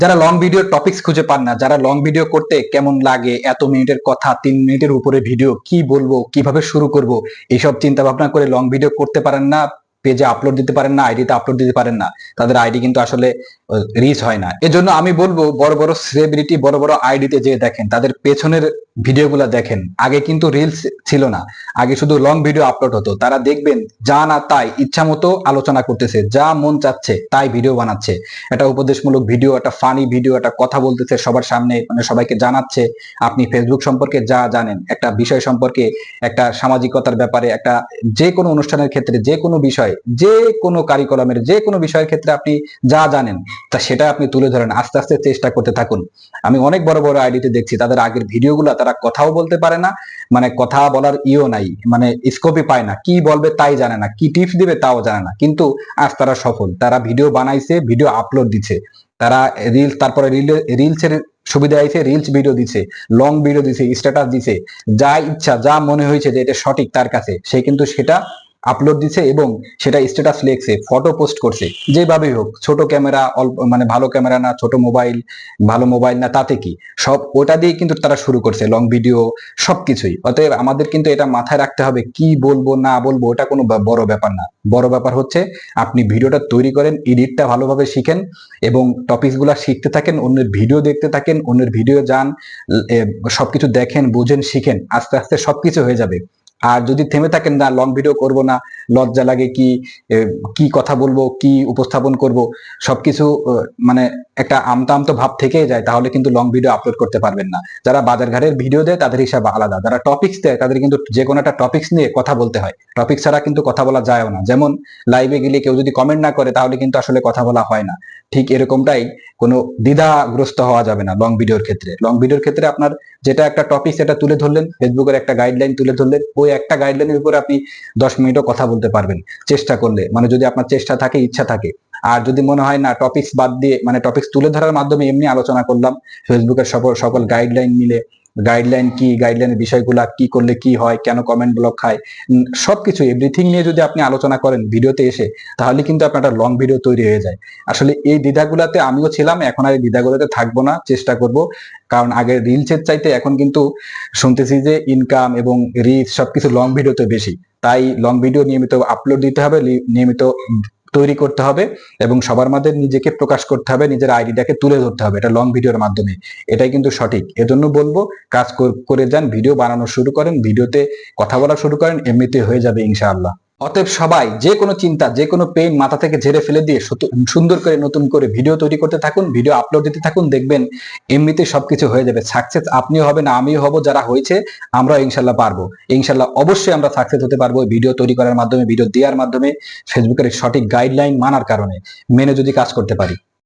যারা long video topics খুঁজে পান না, যারা লং ভিডিও করতে কেমন লাগে, এত মিনিটের কথা 3 মিনিটের উপরে ভিডিও কি বলবো, কিভাবে শুরু করব, এইসব চিন্তা ভাবনা করে লং ভিডিও করতে পারেন না, পেজে আপলোড দিতে পারেন না, আইডিতে আপলোড দিতে পারেন না, তাদের আইডি কিন্তু আসলে রিচ হয় না। এজন্য আমি বলবো বড় বড় সেলিব্রিটি বড় বড় আইডিতে যে দেখেন তাদের পেছনের ভিডিওগুলো দেখেন। আগে কিন্তু রিলস ছিল না, আগে শুধু লং ভিডিও আপলোড হতো। তারা দেখবেন যা না তাই ইচ্ছা মতো আলোচনা করতেছে, যা মন চাচ্ছে তাই ভিডিও বানাচ্ছে। একটা উপদেশমূলক ভিডিও, একটা ফানি ভিডিও, একটা কথা বলতেছে সবার সামনে, মানে সবাইকে জানাচ্ছে আপনি ফেসবুক সম্পর্কে যা জানেন, একটা বিষয় সম্পর্কে, একটা সামাজিকতার ব্যাপারে, একটা যে কোনো অনুষ্ঠানের ক্ষেত্রে, যে কোনো বিষয়, যে কোনো কারিকুলামের যে কোনো বিষয়ের ক্ষেত্রে আপনি যা জানেন তা সেটা আপনি তুলে ধরেন। আস্তে আস্তে চেষ্টা করতে থাকুন। আমি অনেক বড় বড় আইডিতে দেখছি তাদের আগের ভিডিওগুলো তারা কথাও বলতে পারে না, মানে কথা বলার ইও নাই, মানে স্কোপই পায় না, কি বলবে তাই জানে না, কি টিপস দিবে তাও জানে না, কিন্তু আজ তারা সফল। তারা ভিডিও বানাইছে, ভিডিও আপলোড দিচ্ছে, তারা রিলস, তারপরে রিলসের সুবিধা আইছে, রিলস ভিডিও দিছে, লং ভিডিও দিছে, স্ট্যাটাস দিছে, যা ইচ্ছা যা মনে হয়েছে যে এটা সঠিক তার কাছে, সে কিন্তু সেটা আপলোড দিছে এবং সেটা স্ট্যাটাস লিখছে, ফটো পোস্ট করছে, যেভাবেই হোক। ছোট ক্যামেরা, অল্প মানে ভালো ক্যামেরা না, ছোট মোবাইল, ভালো মোবাইল না, তাতে কি, সব ওটা দিয়ে কিন্তু তারা শুরু করছে লং ভিডিও সবকিছুই। অতএব আমাদের কিন্তু এটা মাথায় রাখতে হবে, কি বলবো না বলবো ওটা কোনো বড় ব্যাপার না। বড় ব্যাপার হচ্ছে আপনি ভিডিওটা তৈরি করেন, এডিটটা ভালোভাবে শিখেন এবং টপিকস গুলা শিখতে থাকেন, অন্যের ভিডিও দেখতে থাকেন, অন্যের ভিডিও যান, সবকিছু দেখেন, বুঝেন, শিখেন, আস্তে আস্তে সবকিছু হয়ে যাবে। আর যদি থেমে থাকেন না, লং ভিডিও করব না, লজ্জা লাগে, কি কথা বলবো, কি উপস্থাপন করব, সবকিছু মানে একটা আমতা আমতো ভাব থেকেই যায়, তাহলে কিন্তু লং ভিডিও আপলোড করতে পারবেন না। যারা বাজার ঘাটের ভিডিও দেয় তাদের হিসাব আলাদা, যারা টপিক্স দেয় তাদের কিন্তু যে কোনো একটা টপিক্স নিয়ে কথা বলতে হয়, টপিক ছাড়া কিন্তু কথা বলা যায়ও না। যেমন লাইভে গেলে কেউ যদি কমেন্ট না করে তাহলে কিন্তু আসলে কথা বলা হয় না, ঠিক এরকমটাই কোনো দ্বিধাগ্রস্ত হওয়া যাবে না লং ভিডিওর ক্ষেত্রে। লং ভিডিওর ক্ষেত্রে আপনার যেটা একটা টপিক সেটা তুলে ধরলেন, ফেসবুকের একটা গাইডলাইন তুলে ধরলেন, ওই একটা গাইডলাইনের উপরে আপনি 10 মিনিটও কথা বলতে পারবেন চেষ্টা করলে, মানে যদি আপনার চেষ্টা থাকে, ইচ্ছা থাকে। আর যদি মনে হয় না টপিকস বাদ দিয়ে, মানে টপিকস তুলে ধরার মাধ্যমে এমনি আলোচনা করলাম, ফেসবুকের সকল সকল গাইডলাইন মিলে, গাইডলাইন কি, গাইডলাইনের বিষয়গুলা কি করলে কি হয়, কেন কমেন্ট ব্লক খায়, সবকিছু এভরিথিং নিয়ে যদি আপনি আলোচনা করেন ভিডিওতে এসে, তাহলে কিন্তু আপনার একটা লং ভিডিও তৈরি হয়ে যায়। আসলে এই দ্বিধাগুলাতে আমিও ছিলাম, এখন আর এই দ্বিধাগুলোতে থাকবো না, চেষ্টা করব। কারণ আগে রিলসের চাইতে এখন কিন্তু শুনতেছি যে ইনকাম এবং রিচ সবকিছু লং ভিডিওতে বেশি। তাই লং ভিডিও নিয়মিত আপলোড দিতে হবে, নিয়মিত তৈরি করতে হবে এবং সবার মাঝে নিজেকে প্রকাশ করতে হবে, নিজের আইডিটাকে তুলে ধরতে হবে, এটা লং ভিডিওর মাধ্যমে। এটাই কিন্তু সঠিক। এজন্য বলবো কাজ করে যান, ভিডিও বানানো শুরু করেন, ভিডিওতে কথা বলা শুরু করেন, এমনিতে হয়ে যাবে ইনশাআল্লাহ। অতএব সবাই যে কোনো চিন্তা, যে কোনো পেইন মাথা থেকে ঝেড়ে ফেলে দিয়ে সুন্দর করে নতুন করে ভিডিও তৈরি করতে থাকুন, ভিডিও আপলোড দিতে থাকুন, দেখবেন এমনিতে সবকিছু হয়ে যাবে। সাকসেস আপনিও হবেন, আমিও হব, যারা হয়েছে আমরা ইনশাল্লাহ পারবো। ইনশাল্লাহ অবশ্যই আমরা সাকসেস হতে পারবো ভিডিও তৈরি করার মাধ্যমে, ভিডিও দেওয়ার মাধ্যমে, ফেসবুকের সঠিক গাইডলাইন মানার কারণে, মেনে যদি কাজ করতে পারি।